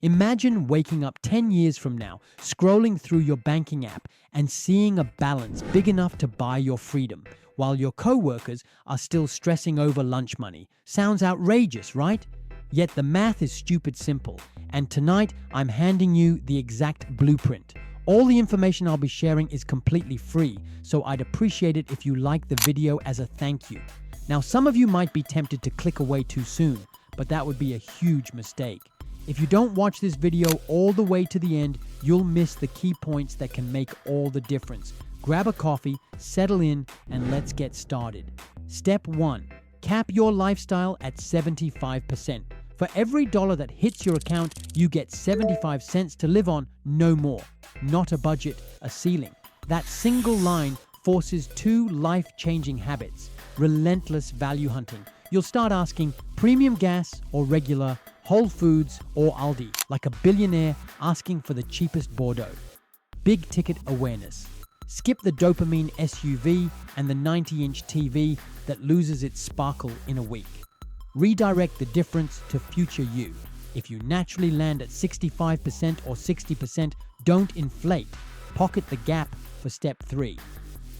Imagine waking up 10 years from now, scrolling through your banking app and seeing a balance big enough to buy your freedom, while your coworkers are still stressing over lunch money. Sounds outrageous, right? Yet the math is stupid simple, and tonight I'm handing you the exact blueprint. All the information I'll be sharing is completely free, so I'd appreciate it if you like the video as a thank you. Now, some of you might be tempted to click away too soon, but that would be a huge mistake. If you don't watch this video all the way to the end, you'll miss the key points that can make all the difference. Grab a coffee, settle in, and let's get started. Step 1. Cap your lifestyle at 75%. For every dollar that hits your account, you get 75 cents to live on, no more. Not a budget, a ceiling. That single line forces two life-changing habits. Relentless value hunting. You'll start asking premium gas or regular, Whole Foods or Aldi, like a billionaire asking for the cheapest Bordeaux. Big ticket awareness. Skip the dopamine SUV and the 90-inch TV that loses its sparkle in a week. Redirect the difference to future you. If you naturally land at 65% or 60%, don't inflate. Pocket the gap for step 3.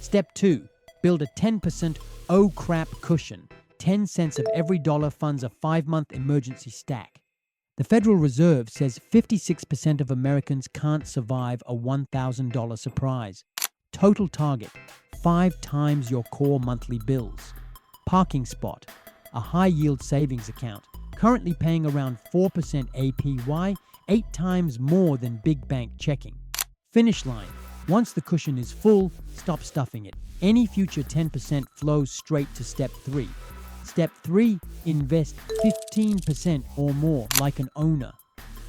Step 2. Build a 10% oh crap cushion. 10 cents of every dollar funds a 5-month emergency stack. The Federal Reserve says 56% of Americans can't survive a $1,000 surprise. Total target, 5 times your core monthly bills. Parking spot, a high-yield savings account, currently paying around 4% APY, 8 times more than big bank checking. Finish line, once the cushion is full, stop stuffing it. Any future 10% flows straight to step 3. Step 3, invest 15% or more like an owner.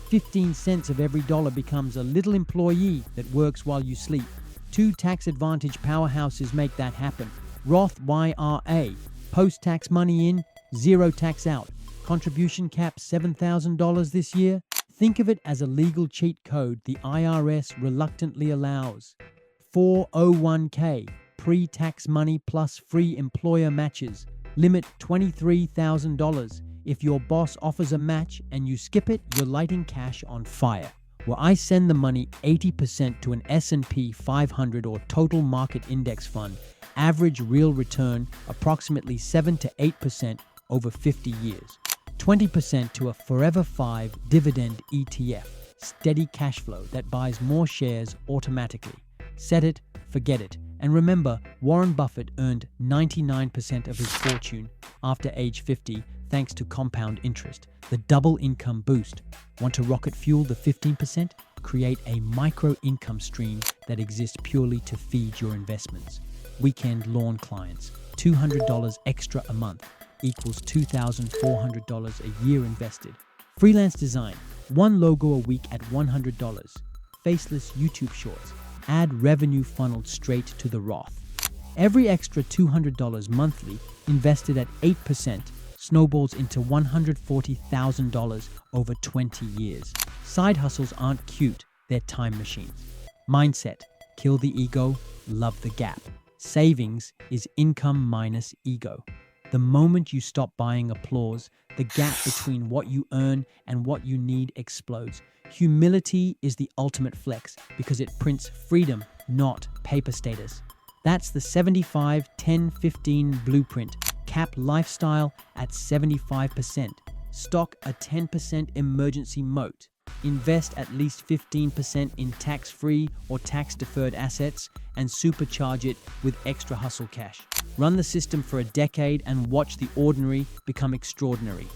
15 cents of every dollar becomes a little employee that works while you sleep. 2 tax-advantage powerhouses make that happen. Roth IRA, post-tax money in, zero tax out. Contribution cap $7,000 this year. Think of it as a legal cheat code the IRS reluctantly allows. 401k, pre-tax money plus free employer matches. Limit $23,000. If your boss offers a match and you skip it, you're lighting cash on fire. Where I send the money 80% to an S&P 500 or total market index fund, average real return approximately 7 to 8% over 50 years. 20% to a Forever 5 dividend ETF, steady cash flow that buys more shares automatically. Set it, forget it. And remember, Warren Buffett earned 99% of his fortune after age 50 thanks to compound interest, the double income boost. Want to rocket fuel the 15%? Create a micro income stream that exists purely to feed your investments. Weekend lawn clients, $200 extra a month equals $2,400 a year invested. Freelance design, 1 logo a week at $100. Faceless YouTube shorts, ad revenue funneled straight to the Roth. Every extra $200 monthly invested at 8% snowballs into $140,000 over 20 years. Side hustles aren't cute, they're time machines. Mindset, kill the ego, love the gap. Savings is income minus ego. The moment you stop buying applause, the gap between what you earn and what you need explodes. Humility is the ultimate flex because it prints freedom, not paper status. That's the 75-10-15 blueprint. Cap lifestyle at 75%. Stock a 10% emergency moat. Invest at least 15% in tax-free or tax-deferred assets and supercharge it with extra hustle cash. Run the system for a decade and watch the ordinary become extraordinary.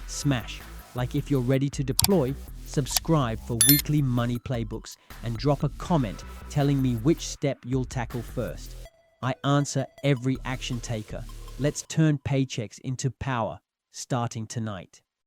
Smash. Like if you're ready to deploy, subscribe for weekly money playbooks and drop a comment telling me which step you'll tackle first. I answer every action taker. Let's turn paychecks into power starting tonight.